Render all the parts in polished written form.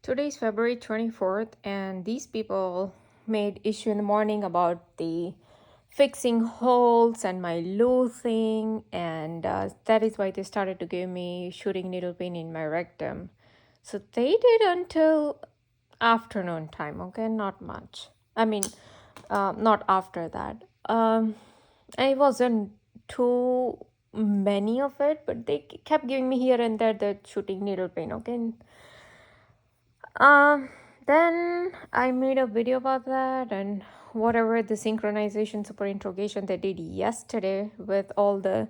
Today's February 24th, and these people made issue in the morning about the fixing holes and my losing, and that is why they started to give me shooting needle pain in my rectum. So they did until afternoon time, okay, not much. I mean, not after that. I wasn't too many of it, but they kept giving me here and there the shooting needle pain, okay. Um, then I made a video about that and whatever the synchronization super interrogation they did yesterday with all the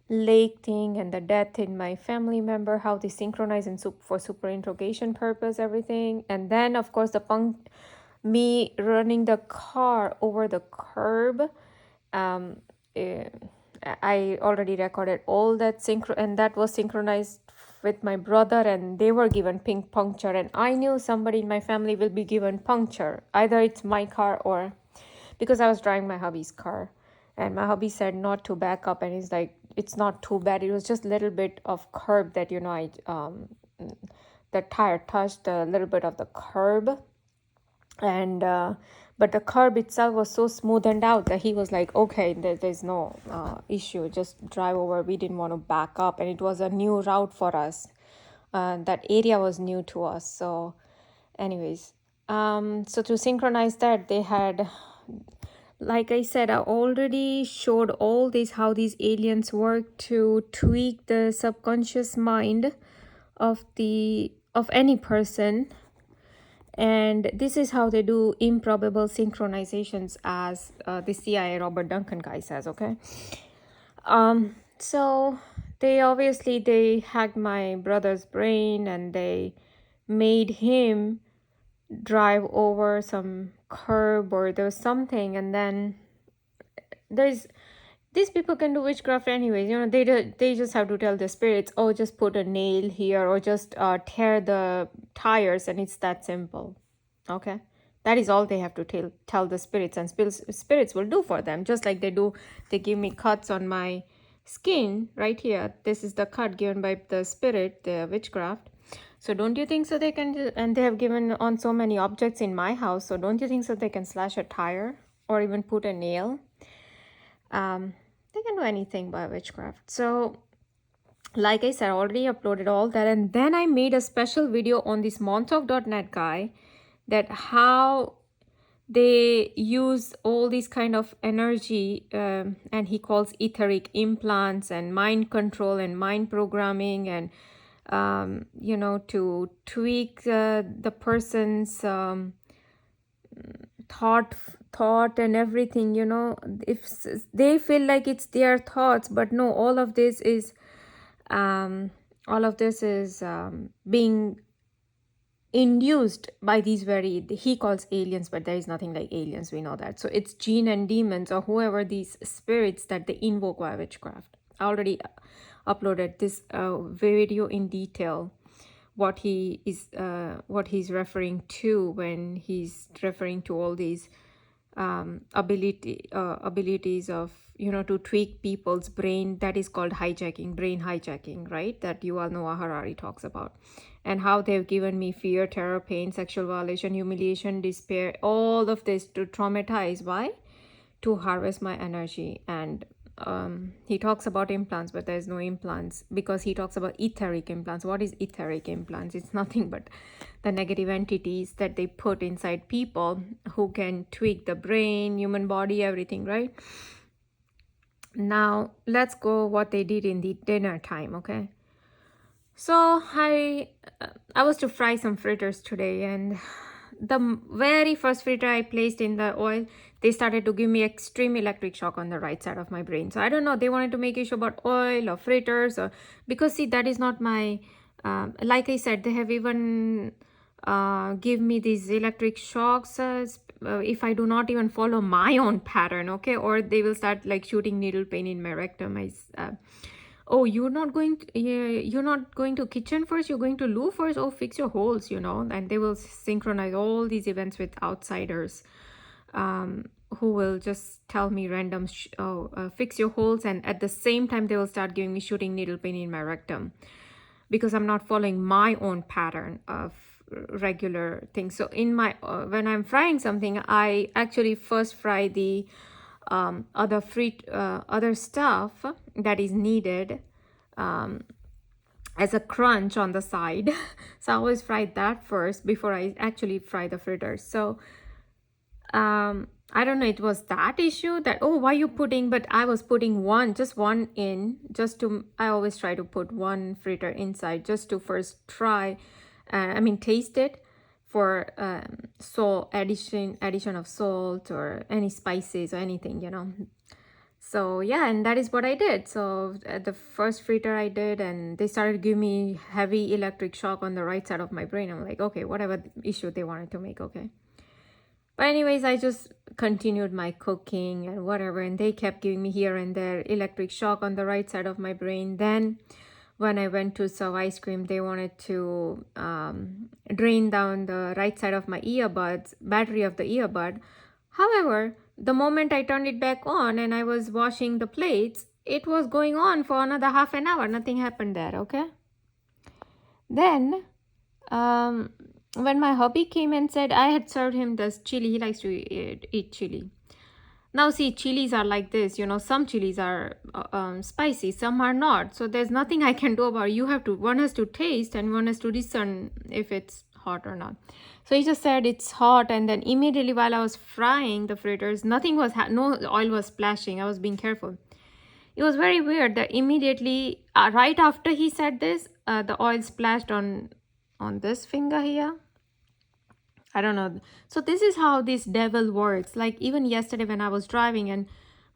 lake thing and the death in my family member, how they synchronize and for super interrogation purpose, everything. And then of course me running the car over the curb. Um, eh, I already recorded all that and that was synchronized with my brother, and they were given pink puncture, and I knew somebody in my family will be given puncture. Either it's my car or because I was driving my hubby's car, and my hubby said not to back up, and he's like, it's not too bad. It was just a little bit of curb that the tire touched a little bit of the curb, and but the curb itself was so smoothened out that he was like, okay, there's no issue, just drive over. We didn't want to back up, and it was a new route for us. That area was new to us. So anyways, so to synchronize that, they had, like I said, I already showed all this, how these aliens work to tweak the subconscious mind of any person. And this is how they do improbable synchronizations, as the CIA Robert Duncan guy says, okay? So they hacked my brother's brain, and they made him drive over some curb, or there was something, and then these people can do witchcraft anyways. They just have to tell the spirits, oh, just put a nail here, or just tear the tires, and it's that simple. Okay, that is all they have to tell the spirits, and spirits will do for them, just like they give me cuts on my skin right here. This is the cut given by the spirit, the witchcraft. So don't you think so they can and they have given on so many objects in my house, so don't you think so they can slash a tire or even put a nail? They can do anything by witchcraft. So like I said, I already uploaded all that, and then I made a special video on this Montalk.net guy, that how they use all these kind of energy, and he calls etheric implants and mind control and mind programming, and to tweak the person's thought and everything. If they feel like it's their thoughts, but no, all of this is being induced by these he calls aliens, but there is nothing like aliens, we know that. So it's jinn and demons, or whoever these spirits that they invoke by witchcraft. I already uploaded this video in detail, what he's referring to when he's referring to all these abilities of to tweak people's brain. That is called brain hijacking, right? That Yuval Noah Harari talks about, and how they've given me fear, terror, pain, sexual violation, humiliation, despair, all of this to traumatize. Why? To harvest my energy. And he talks about implants, but there's no implants, because he talks about etheric implants. What is etheric implants? It's nothing but the negative entities that they put inside people who can tweak the brain, human body, everything, right? Now let's go what they did in the dinner time. Okay, so I was to fry some fritters today, and the very first fritter I placed in the oil, they started to give me extreme electric shock on the right side of my brain. So I don't know, they wanted to make issue about oil or fritters, or because see, that is not my like I said, they have even give me these electric shocks if I do not even follow my own pattern. Okay, or they will start like shooting needle pain in my rectum. Oh, you're not going to kitchen first, you're going to loo first. Oh, fix your holes, and they will synchronize all these events with outsiders, who will just tell me random fix your holes, and at the same time they will start giving me shooting needle pain in my rectum, because I'm not following my own pattern of regular thing. So in my when I'm frying something, I actually first fry the other stuff that is needed as a crunch on the side. So I always fry that first before I actually fry the fritters. So I don't know, it was that issue that, oh, why you putting, but I was putting just one in, just to, I always try to put one fritter inside just to first try, taste it for addition of salt or any spices or anything. So yeah, and that is what I did. So at the first fritter I did, and they started giving me heavy electric shock on the right side of my brain. I'm like, okay, whatever issue they wanted to make, okay. But anyways, I just continued my cooking and whatever, and they kept giving me here and there electric shock on the right side of my brain. Then when I went to serve ice cream, they wanted to drain down the right side of my battery of the earbud. However, the moment I turned it back on and I was washing the plates, it was going on for another half an hour. Nothing happened there, okay? Then when my hubby came and said I had served him this chili, he likes to eat chili. Now see, chilies are like this, some chilies are spicy, some are not. So there's nothing I can do about it. One has to taste and one has to discern if it's hot or not. So he just said it's hot, and then immediately while I was frying the fritters, no oil was splashing. I was being careful. It was very weird that immediately, right after he said this, the oil splashed on this finger here. I don't know. So this is how this devil works. Like even yesterday when I was driving, and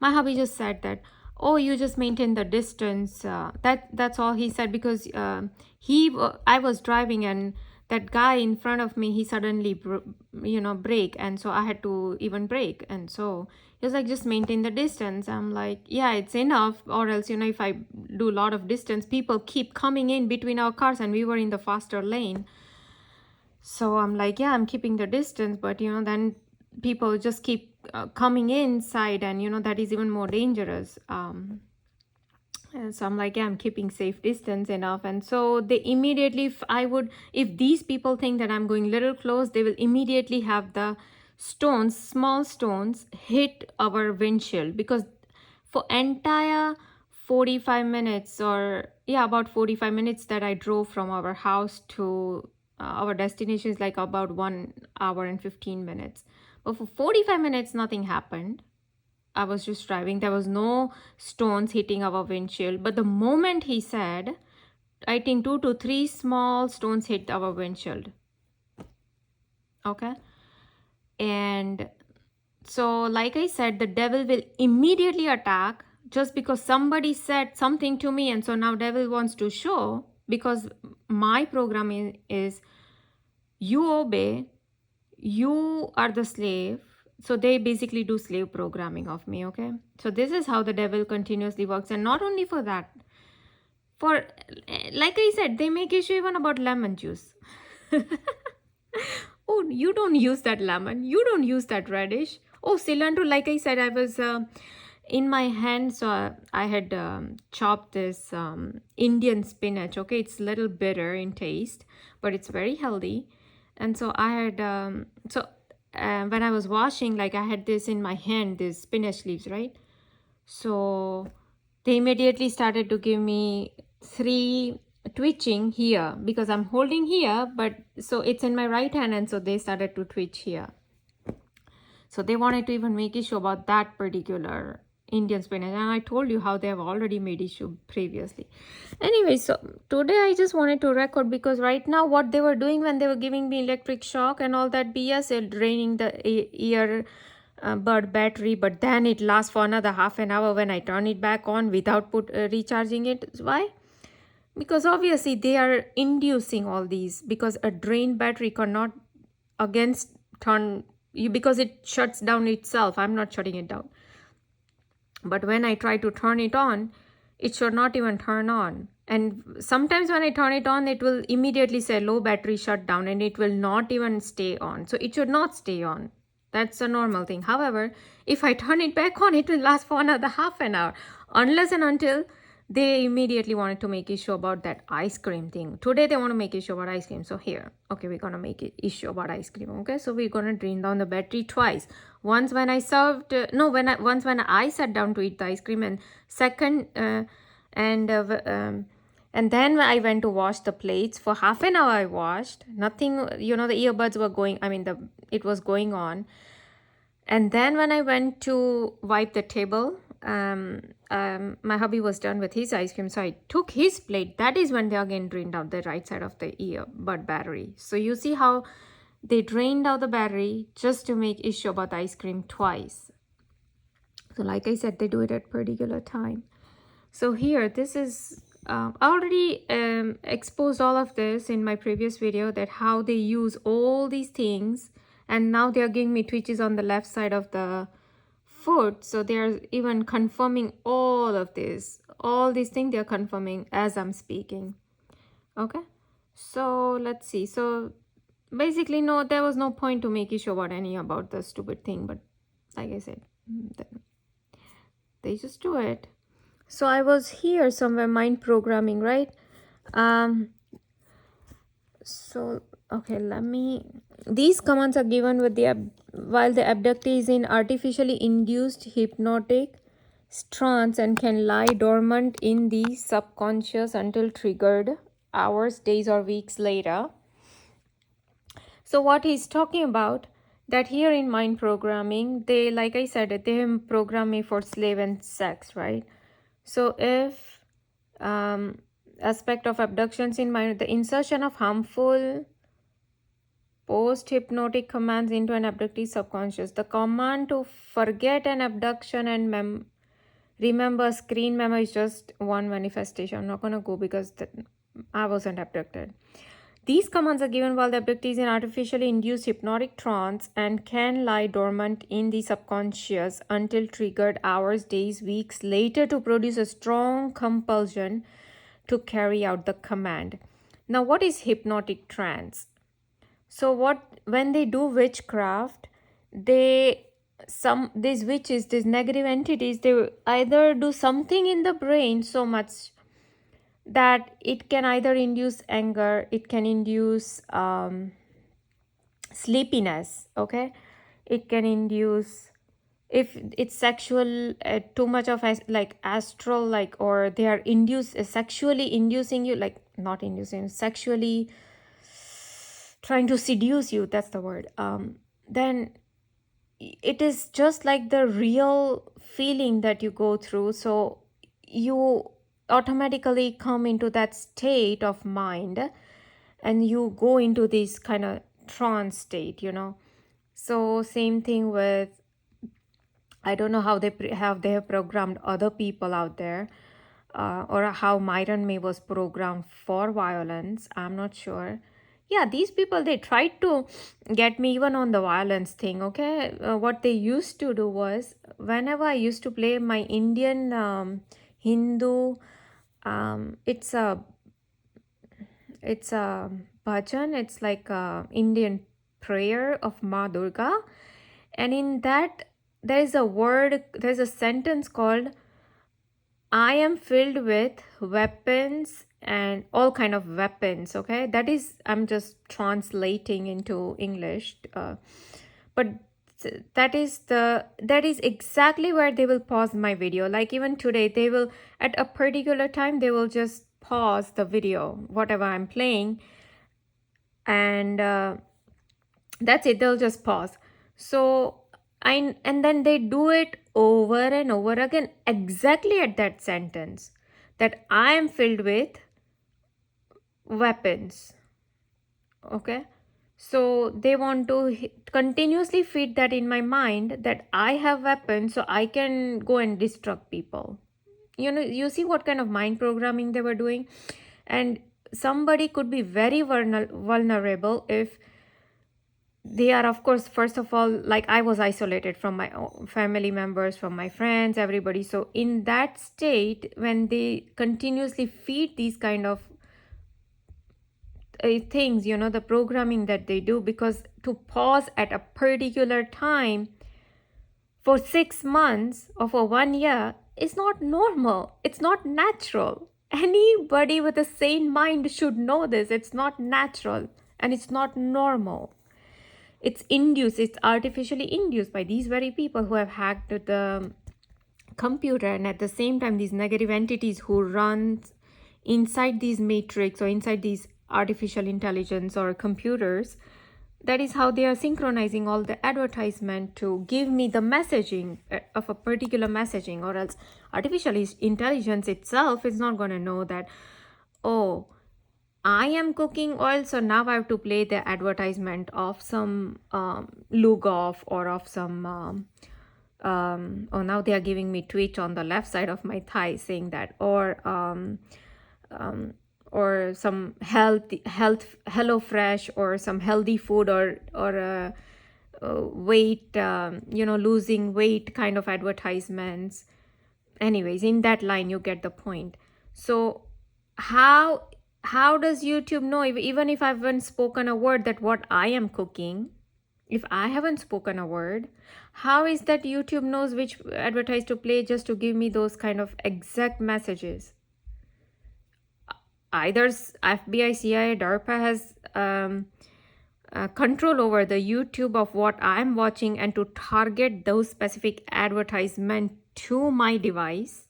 my hubby just said that, oh, you just maintain the distance. That's all he said, because I was driving, and that guy in front of me, he suddenly brake, and so I had to even brake, and so he was like, just maintain the distance. I'm like, yeah, it's enough, or else if I do a lot of distance, people keep coming in between our cars, and we were in the faster lane. So I'm like, yeah, I'm keeping the distance, but then people just keep coming inside, and that is even more dangerous. And so I'm like, yeah, I'm keeping safe distance enough. And so they immediately, if these people think that I'm going little close, they will immediately have the small stones hit our windshield, because for entire 45 minutes, or yeah, about 45 minutes that I drove from our house to our destination is like about 1 hour and 15 minutes. But for 45 minutes, nothing happened. I was just driving. There was no stones hitting our windshield. But the moment he said, I think 2 to 3 small stones hit our windshield. Okay. And so, like I said, the devil will immediately attack just because somebody said something to me. And so now devil wants to show, because my program is you obey, you are the slave. So they basically do slave programming of me, okay? So this is how the devil continuously works. And not only for that, like I said, they make issue even about lemon juice. Oh, you don't use that lemon. You don't use that radish. Oh, cilantro, like I said, I was in my hand, so I had chopped this Indian spinach, okay? It's a little bitter in taste, but it's very healthy. And so I had, when I was washing, like I had this in my hand, these spinach leaves, right? So they immediately started to give me 3 twitching here, because I'm holding here, but so it's in my right hand, and so they started to twitch here. So they wanted to even make issue about that particular Indian spinach, and I told you how they have already made issue previously. Anyway, so today I just wanted to record, because right now what they were doing when they were giving me electric shock and all that BS, it draining the earbud battery, but then it lasts for another half an hour when I turn it back on without recharging it. Why? Because obviously they are inducing all these, because a drained battery cannot turn you, because it shuts down itself. I'm not shutting it down. But when I try to turn it on, it should not even turn on. And sometimes when I turn it on, it will immediately say low battery shutdown, and it will not even stay on. So it should not stay on. That's a normal thing. However, if I turn it back on, it will last for another half an hour, unless and until they immediately wanted to make issue about that ice cream thing. Today they want to make issue about ice cream. So here, okay, we're gonna make it issue about ice cream. Okay, so we're gonna drain down the battery twice. Once when I served, no, once when I sat down to eat the ice cream, and second, and and then I went to wash the plates. For half an hour I washed. Nothing, you know, the earbuds were going. I mean, it was going on. And then when I went to wipe the table, my hubby was done with his ice cream, so I took his plate. That is when they again drained out the right side of the earbud battery. So you see how they drained out the battery just to make issue about the ice cream twice. So like I said, they do it at particular time. So here, this is I already exposed all of this in my previous video, that how they use all these things, and now they are giving me twitches on the left side of the foot. So they are even confirming all of this, all these things they are confirming as I'm speaking. Okay, so let's see. So basically, no, there was no point to make issue about about the stupid thing, but like I said, they just do it. So I was here somewhere, mind programming, right? So okay, these commands are given with while the abductee is in artificially induced hypnotic trance and can lie dormant in the subconscious until triggered hours, days, or weeks later. So what he's talking about, that here in mind programming, they, like I said, they program me for slave and sex, right? So if aspect of abductions in mind, the insertion of harmful post-hypnotic commands into an abductee's subconscious. The command to forget an abduction and remember screen memo is just one manifestation. I'm not going to go because I wasn't abducted. These commands are given while the abductee is in artificially induced hypnotic trance and can lie dormant in the subconscious until triggered hours, days, weeks later to produce a strong compulsion to carry out the command. Now, what is hypnotic trance? So when they do witchcraft, these witches, these negative entities, they either do something in the brain so much that it can either induce anger, it can induce sleepiness, okay? It can induce, if it's sexual, too much of like astral, like, or they are sexually inducing you, like not inducing, sexually trying to seduce you, that's the word. Then it is just like the real feeling that you go through. So you automatically come into that state of mind and you go into this kind of trance state, you know. So same thing with, I don't know how they have programmed other people out there, or how Myron May was programmed for violence. I'm not sure. Yeah, these people, they tried to get me even on the violence thing. Okay, what they used to do was, whenever I used to play my Indian Hindu, it's a bhajan. It's like a Indian prayer of Ma Durga, and in that there's a sentence called, I am filled with weapons and all kind of weapons. Okay, that is, I'm just translating into English, but that is exactly where they will pause my video. Like even today, they will, at a particular time, they will just pause the video, whatever I'm playing, and that's it. They'll just pause. So and then they do it over and over again, exactly at that sentence, that I am filled with weapons. Okay, so they want to continuously feed that in my mind, that I have weapons, so I can go and destruct people. You know, you see what kind of mind programming they were doing. And somebody could be very vulnerable if they are, of course, first of all, like I was isolated from my family members, from my friends, everybody. So in that state, when they continuously feed these kind of things, you know, the programming that they do, because to pause at a particular time for 6 months or for 1 year, is not normal. It's not natural. Anybody with a sane mind should know this. It's not natural and it's not normal. It's induced, it's artificially induced by these very people who have hacked the computer, and at the same time these negative entities who run inside these matrix or inside these artificial intelligence or computers. That is how they are synchronizing all the advertisement to give me the messaging of a particular messaging, or else artificial intelligence itself is not going to know that, oh, I am cooking oil, so now I have to play the advertisement of some lug off or of some oh, now they are giving me tweet on the left side of my thigh saying that, or some health Hello Fresh, or some healthy food, or weight, losing weight kind of advertisements. Anyways, in that line you get the point. So how does YouTube know, even if I haven't spoken a word, that what I am cooking? If I haven't spoken a word, how is that YouTube knows which advertise to play just to give me those kind of exact messages? Either FBI, CIA, DARPA has control over the YouTube of what I'm watching and to target those specific advertisement to my device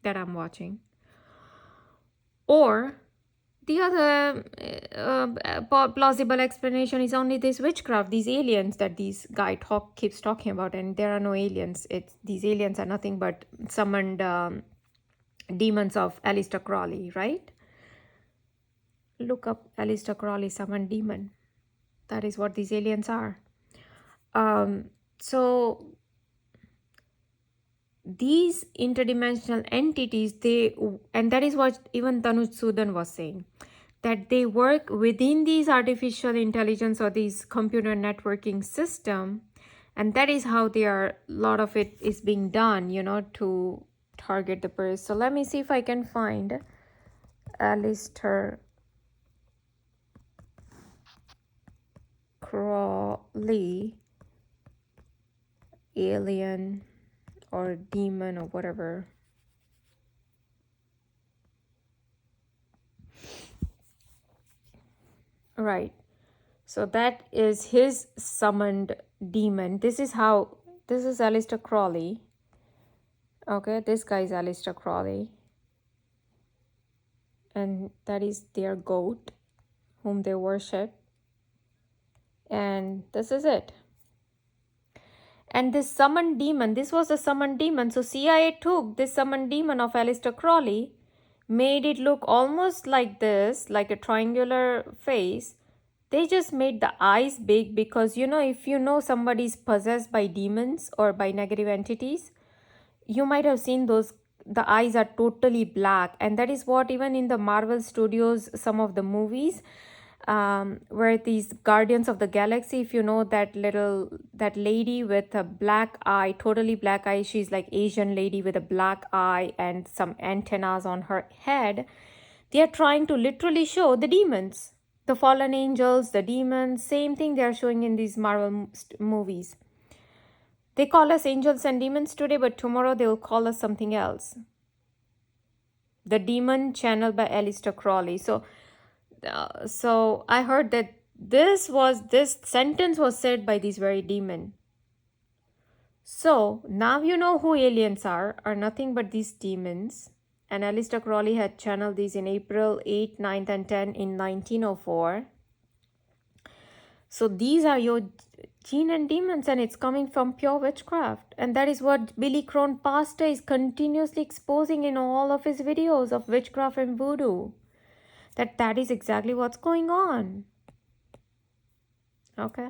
that I'm watching. Or the other plausible explanation is only this witchcraft, these aliens that these guy keeps talking about, and there are no aliens. These aliens are nothing but summoned demons of Aleister Crowley, right? Look up Aleister Crowley summoned demon. That is what these aliens are. So these interdimensional entities, and that is what even Tanuj Sudan was saying, that they work within these artificial intelligence or these computer networking system, and that is how a lot of it is being done, to target the person. So let me see if I can find Aleister Crowley alien or demon or whatever. Right. So that is his summoned demon. This is Aleister Crowley. Okay, this guy is Aleister Crowley. And that is their goat, whom they worship. And this is it. And this summoned demon, this was a summoned demon. So CIA took this summoned demon of Aleister Crowley, made it look almost like this, like a triangular face. They just made the eyes big because, if somebody's possessed by demons or by negative entities, you might have seen the eyes are totally black. And that is what even in the Marvel Studios, some of the movies, where these Guardians of the Galaxy, if you know that lady with a black eye, totally black eye, she's like Asian lady with a black eye and some antennas on her head. They are trying to literally show the demons, the fallen angels, the demons, same thing they are showing in these Marvel movies. They call us angels and demons today, but tomorrow they will call us something else. The demon channeled by Aleister Crowley. So I heard that this sentence was said by this very demon. So now you know who aliens are nothing but these demons. And Aleister Crowley had channeled these in April 8, 9th and 10 in 1904. So these are your jinn and demons, and it's coming from pure witchcraft. And that is what Billy Crone Pastor is continuously exposing in all of his videos of witchcraft and voodoo. That is exactly what's going on. Okay.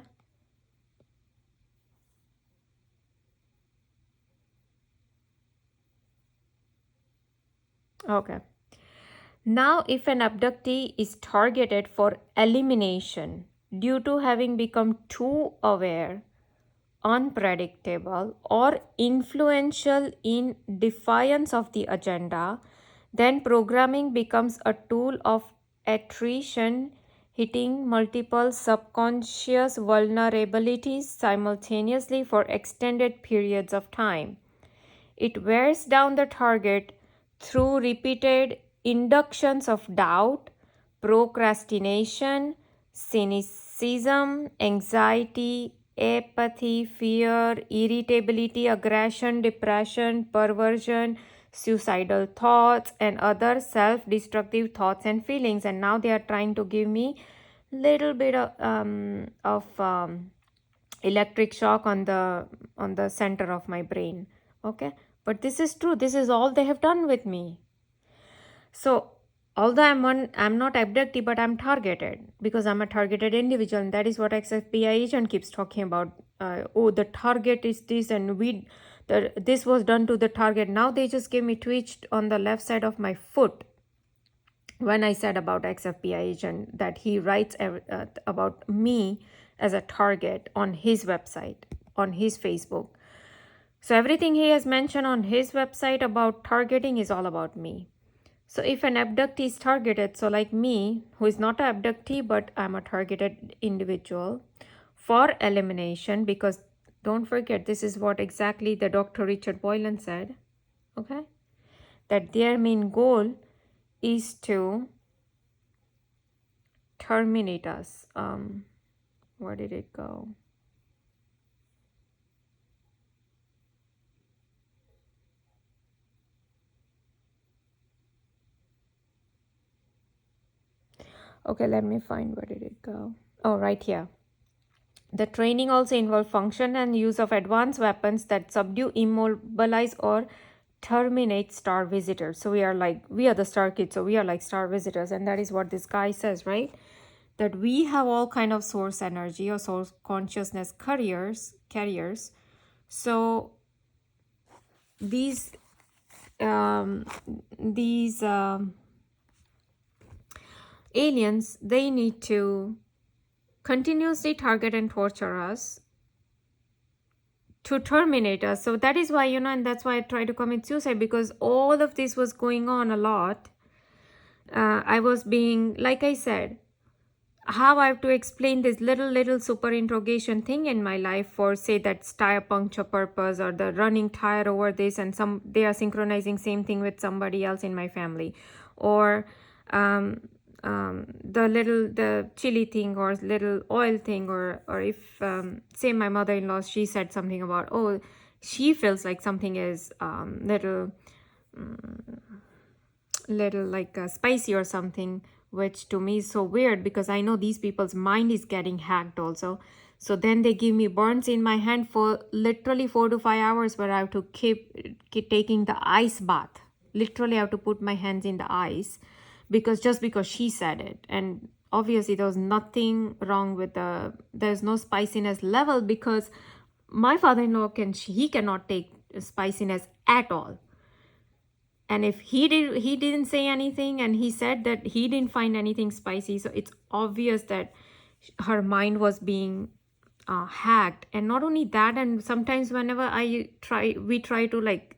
Okay. Now, if an abductee is targeted for elimination due to having become too aware, unpredictable, or influential in defiance of the agenda, then programming becomes a tool of attrition, hitting multiple subconscious vulnerabilities simultaneously for extended periods of time. It wears down the target through repeated inductions of doubt, procrastination, cynicism, anxiety, apathy, fear, irritability, aggression, depression, perversion, suicidal thoughts, and other self-destructive thoughts and feelings. And now they are trying to give me little bit of electric shock on the center of my brain. Okay, but this is true. This is all they have done with me. So although I'm not abductee, but I'm targeted because I'm a targeted individual, and that is what ex-FBI agent keeps talking about. Oh, the target is this, and this was done to the target. Now they just gave me twitched on the left side of my foot when I said about ex-FBI agent that he writes about me as a target on his website, on his Facebook. So everything he has mentioned on his website about targeting is all about me. So if an abductee is targeted, so like me, who is not an abductee, but I'm a targeted individual for elimination, because don't forget, this is what exactly the Dr. Richard Boylan said, okay? That their main goal is to terminate us. Where did it go? Okay, let me find where did it go. Oh, right here. The training also involved function and use of advanced weapons that subdue, immobilize, or terminate star visitors. So we are the star kids, so we are like star visitors, and that is what this guy says, right? That we have all kind of source energy or source consciousness carriers. So these aliens, they need to continuously target and torture us to terminate us. So that is why, and that's why I try to commit suicide, because all of this was going on a lot. I was being, like I said, how I have to explain this little super interrogation thing in my life for, say, that tire puncture purpose, or the running tire over this, and they are synchronizing same thing with somebody else in my family, or the chili thing, or little oil thing, or if say my mother-in-law, she said something about, oh, she feels like something is little like spicy or something, which to me is so weird, because I know these people's mind is getting hacked also. So then they give me burns in my hand for literally 4 to 5 hours, where I have to keep taking the ice bath. Literally I have to put my hands in the ice, because she said it. And obviously there was nothing wrong with there's no spiciness level, because my father-in-law cannot take spiciness at all. And if he didn't say anything, and he said that he didn't find anything spicy, so it's obvious that her mind was being hacked. And not only that, and sometimes whenever we try to like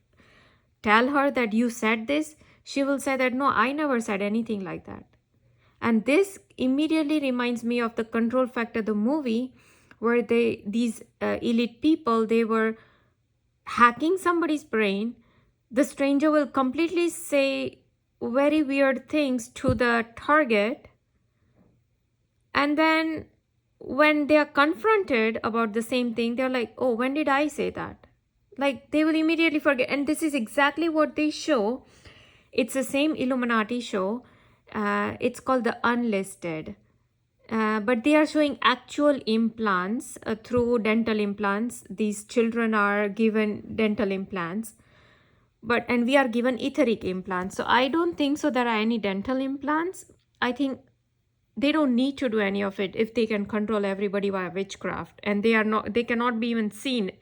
tell her that you said this, she will say that no, I never said anything like that. And this immediately reminds me of the Control Factor, the movie, where these elite people, they were hacking somebody's brain. The stranger will completely say very weird things to the target, and then when they are confronted about the same thing, they're like, oh, when did I say that? Like, they will immediately forget. And this is exactly what they show. It's the same Illuminati show. It's called The Unlisted. But they are showing actual implants through dental implants. These children are given dental implants. And we are given etheric implants. So I don't think so there are any dental implants. I think they don't need to do any of it if they can control everybody via witchcraft, and they cannot be even seen.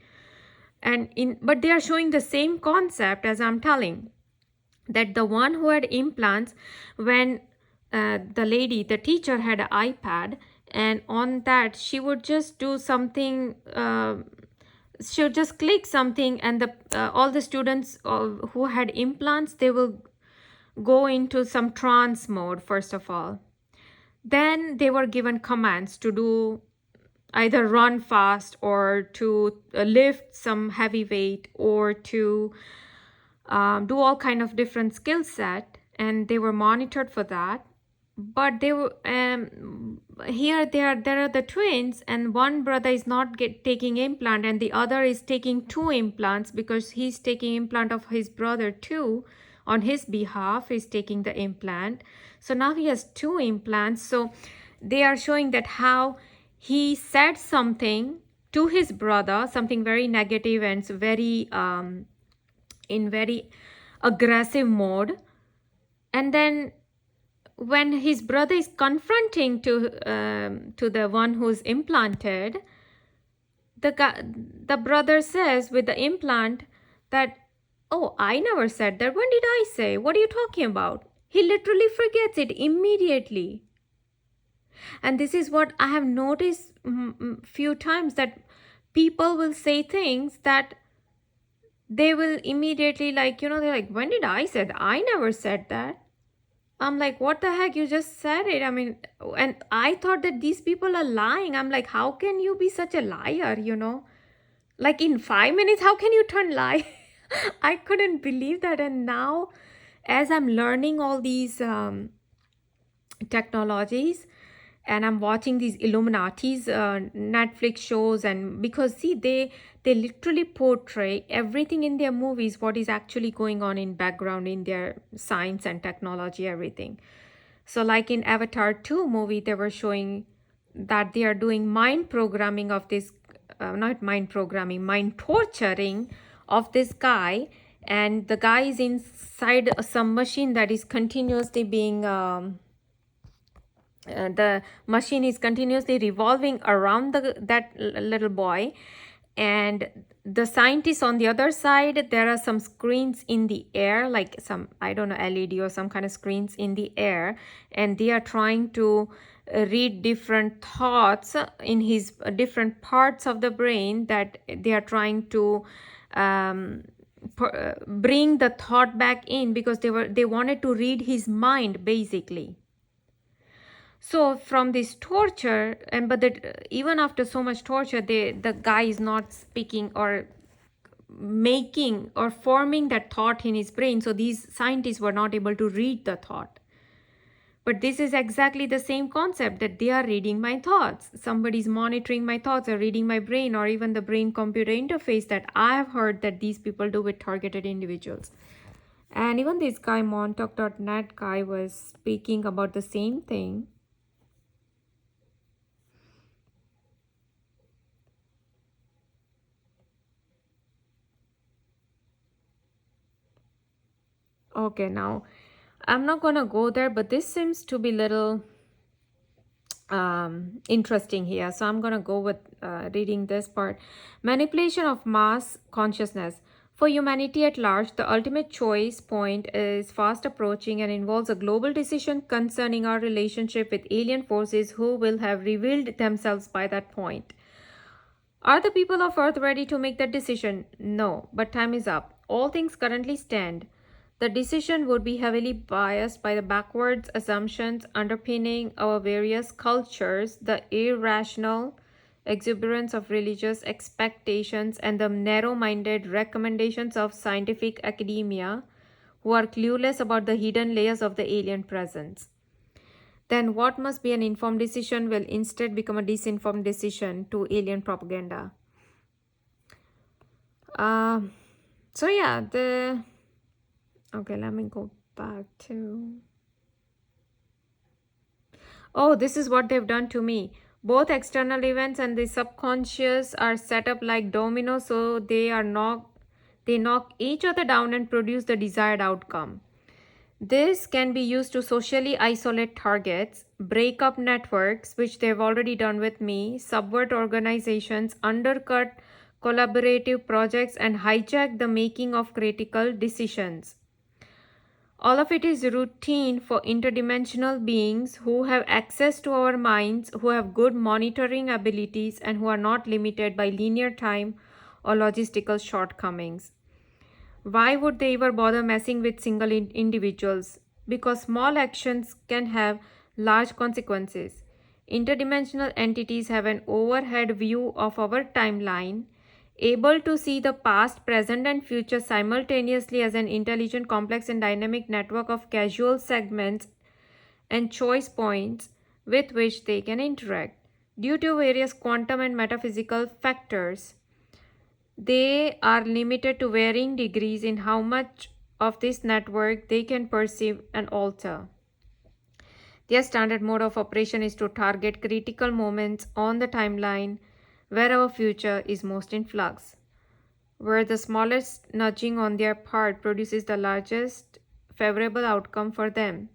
But they are showing the same concept as I'm telling, that the one who had implants, when the teacher had an iPad, and on that she would just do something, she would just click something, and all the students who had implants, they will go into some trance mode first of all. Then they were given commands to do either run fast, or to lift some heavy weight, or to do all kind of different skill set, and they were monitored for that. But they were here there are the twins, and one brother is not taking implant, and the other is taking two implants because he's taking implant of his brother too. On his behalf, he's taking the implant. So now he has two implants. So they are showing that how he said something to his brother, something very negative and very in very aggressive mode, and then when his brother is confronting to the one who's implanted, the brother says with the implant that, oh, I never said that. When did I say? What are you talking about? He literally forgets it immediately. And this is what I have noticed few times, that people will say things that they will immediately, like, they're like, when did I say that? I never said that. I'm like, what the heck? You just said it. I mean, and I thought that these people are lying. I'm like, how can you be such a liar, Like in 5 minutes, how can you turn lie? I couldn't believe that. And now, as I'm learning all these technologies, and I'm watching these Illuminati's Netflix shows, and because see, they literally portray everything in their movies what is actually going on in background in their science and technology, everything. So like in Avatar 2 movie, they were showing that they are doing mind programming of this, not mind programming, mind torturing of this guy, and the guy is inside some machine that is continuously being the machine is continuously revolving around that little boy, and the scientists on the other side, there are some screens in the air, like some, I don't know, LED or some kind of screens in the air, and they are trying to read different thoughts in his different parts of the brain, that they are trying to bring the thought back in, because they wanted to read his mind basically. So from this torture, and but that even after so much torture, the guy is not speaking or making or forming that thought in his brain. So these scientists were not able to read the thought. But this is exactly the same concept, that they are reading my thoughts. Somebody's monitoring my thoughts or reading my brain, or even the brain computer interface that I have heard that these people do with targeted individuals. And even this guy, Montalk.net guy, was speaking about the same thing. Okay, now I'm not gonna go there, but this seems to be little interesting here. So I'm gonna go with reading this part. Manipulation of mass consciousness. For humanity at large, the ultimate choice point is fast approaching and involves a global decision concerning our relationship with alien forces who will have revealed themselves by that point. Are the people of Earth ready to make that decision? No, but time is up. All things currently stand. The decision would be heavily biased by the backwards assumptions underpinning our various cultures, the irrational exuberance of religious expectations, and the narrow minded recommendations of scientific academia, who are clueless about the hidden layers of the alien presence. Then what must be an informed decision will instead become a disinformed decision to alien propaganda. So yeah, okay, let me go back to, oh, this is what they've done to me. Both external events and the subconscious are set up like dominoes, so they knock each other down and produce the desired outcome. This can be used to socially isolate targets, break up networks, which they've already done with me, subvert organizations, undercut collaborative projects, and hijack the making of critical decisions. All of it is routine for interdimensional beings who have access to our minds, who have good monitoring abilities, and who are not limited by linear time or logistical shortcomings. Why would they ever bother messing with single individuals? Because small actions can have large consequences. Interdimensional entities have an overhead view of our timeline. able to see the past, present, and future simultaneously as an intelligent, complex, and dynamic network of causal segments and choice points with which they can interact. Due to various quantum and metaphysical factors, they are limited to varying degrees in how much of this network they can perceive and alter. Their standard mode of operation is to target critical moments on the timeline where our future is most in flux, where the smallest nudging on their part produces the largest favorable outcome for them.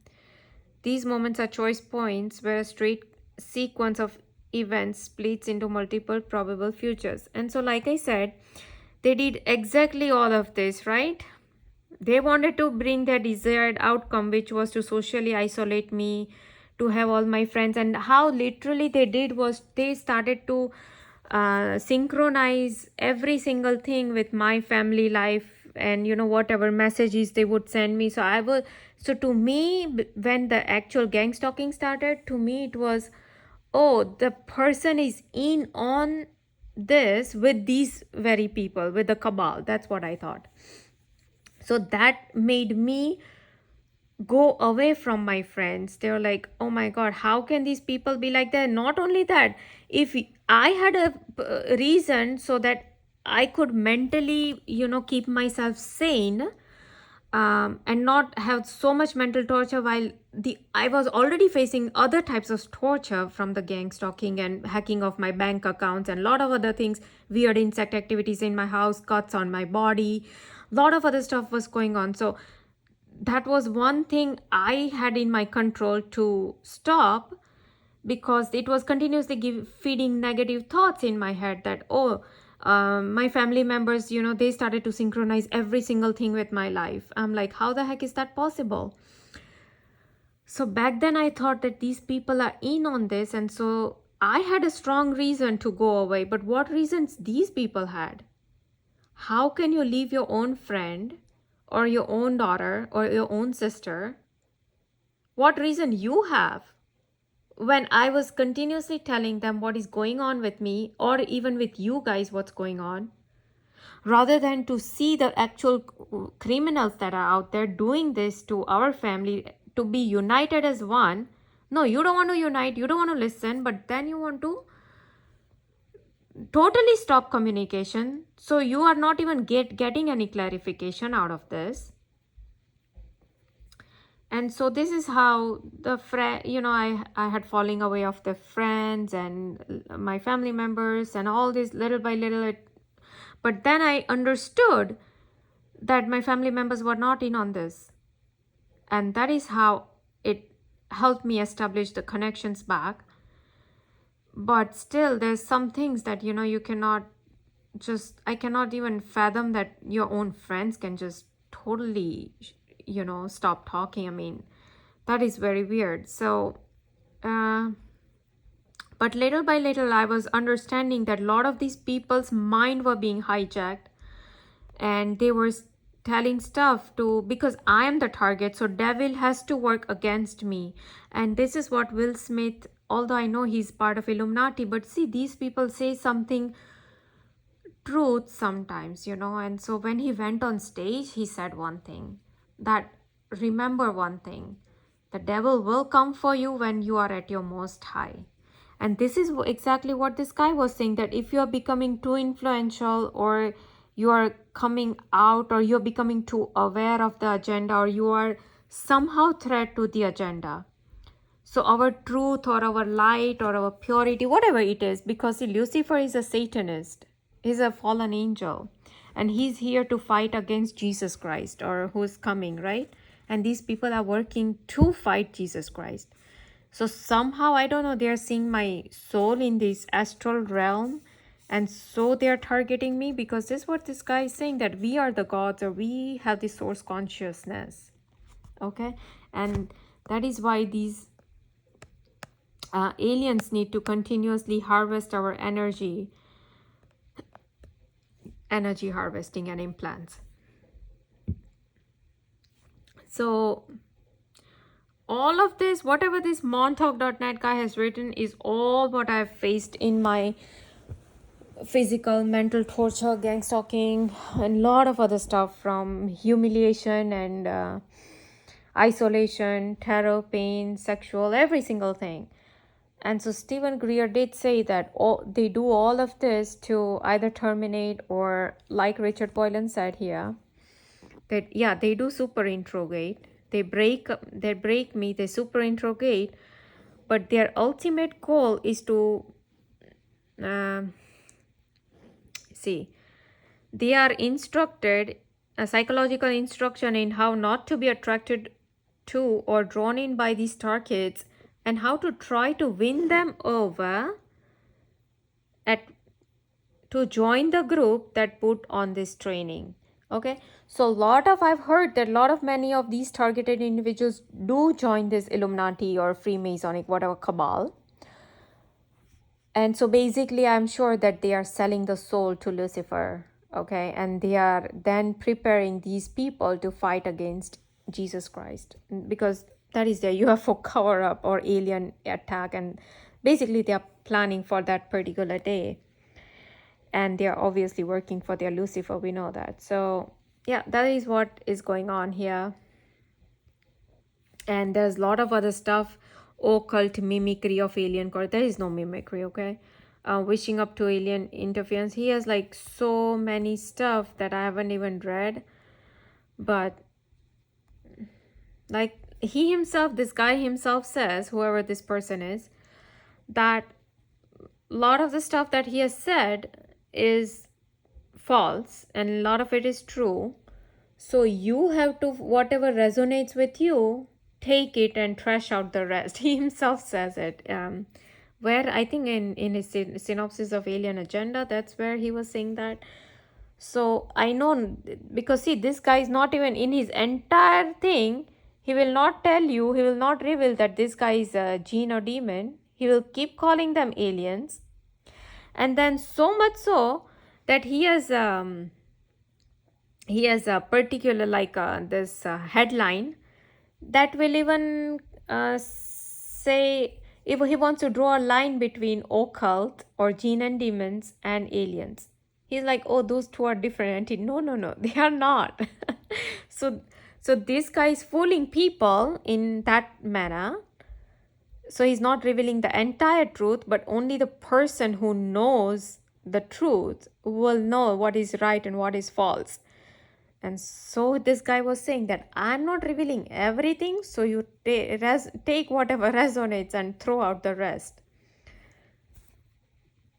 These moments are choice points where a straight sequence of events splits into multiple probable futures. And so, like I said, they did exactly all of this, right? They wanted to bring their desired outcome, which was to socially isolate me, to have all my friends. And how literally they did was they started to synchronize every single thing with my family life, and whatever messages they would send me. So to me, when the actual gang stalking started, to me it was, oh, the person is in on this with these very people, with the cabal. That's what I thought. So that made me go away from my friends. They were like, oh my god, how can these people be like that? Not only that, if I had a reason so that I could mentally keep myself sane, and not have so much mental torture, while the I was already facing other types of torture from the gang stalking and hacking of my bank accounts and a lot of other things, weird insect activities in my house, cuts on my body, a lot of other stuff was going on. So that was one thing I had in my control to stop, because it was continuously feeding negative thoughts in my head that, oh, my family members, they started to synchronize every single thing with my life. I'm like, how the heck is that possible? So back then I thought that these people are in on this, and so I had a strong reason to go away. But what reasons these people had? How can you leave your own friend or your own daughter or your own sister? What reason you have? When I was continuously telling them what is going on with me, or even with you guys, what's going on, rather than to see the actual criminals that are out there doing this to our family, to be united as one. No, you don't want to unite, you don't want to listen, but then you want to totally stop communication. So you are not even getting any clarification out of this. And so this is how the I had falling away of the friends and my family members and all this little by little. But then I understood that my family members were not in on this, and that is how it helped me establish the connections back. But still, there's some things that you cannot just, I cannot even fathom that your own friends can just totally stop talking. I mean, that is very weird. So but little by little I was understanding that a lot of these people's mind were being hijacked, and they were telling stuff to, because I am the target, so devil has to work against me. And this is what Will Smith, although I know he's part of Illuminati, but see, these people say something truth sometimes, and so when he went on stage, he said one thing, that remember one thing, the devil will come for you when you are at your most high. And this is exactly what this guy was saying, that if you are becoming too influential, or you are coming out, or you're becoming too aware of the agenda, or you are somehow threat to the agenda, so our truth or our light or our purity, whatever it is, because see, Lucifer is a Satanist, he's a fallen angel, and he's here to fight against Jesus Christ, or who's coming, right? And these people are working to fight Jesus Christ. So somehow, I don't know, they're seeing my soul in this astral realm, and so they're targeting me, because this is what this guy is saying, that we are the gods, or we have the source consciousness. Okay, and that is why these aliens need to continuously harvest our energy harvesting and implants. So all of this, whatever this Montalk.net guy has written, is all what I've faced in my physical, mental torture, gang stalking, and a lot of other stuff, from humiliation and isolation, terror, pain, sexual, every single thing. And so Stephen Greer did say that they do all of this to either terminate or, like Richard Boylan said here, that yeah, they do super interrogate. They break me, they super interrogate, but their ultimate goal is to um see, they are instructed a psychological instruction in how not to be attracted to or drawn in by these targets, and how to try to win them over at to join the group that put on this training. Okay, so I've heard that a lot of many of these targeted individuals do join this Illuminati or Freemasonic, whatever cabal. And so basically, I'm sure that they are selling the soul to Lucifer, okay? And they are then preparing these people to fight against Jesus Christ, because that is their UFO cover up or alien attack. And basically, they are planning for that particular day. And they are obviously working for their Lucifer, we know that. So, yeah, that is what is going on here. And there's a lot of other stuff, occult mimicry of alien core. There is no mimicry, okay? Wishing up to alien interference. He has like so many stuff that I haven't even read, but like he himself, this guy himself says, whoever this person is, that a lot of the stuff that he has said is false and a lot of it is true. So you have to, whatever resonates with you, take it and trash out the rest. He himself says it. Where I think in his synopsis of Alien Agenda, that's where he was saying that. So I know, because see, this guy is not even in his entire thing. He will not tell you, he will not reveal that this guy is a Jinn or demon. He will keep calling them aliens. And then so much so that he has a particular, like this headline that will even say, if he wants to draw a line between occult or Jinn and demons and aliens, he's like, oh, those two are different. No, they are not. so this guy is fooling people in that manner. So he's not revealing the entire truth, but only the person who knows the truth will know what is right and what is false. And so this guy was saying that I'm not revealing everything, so you take whatever resonates and throw out the rest.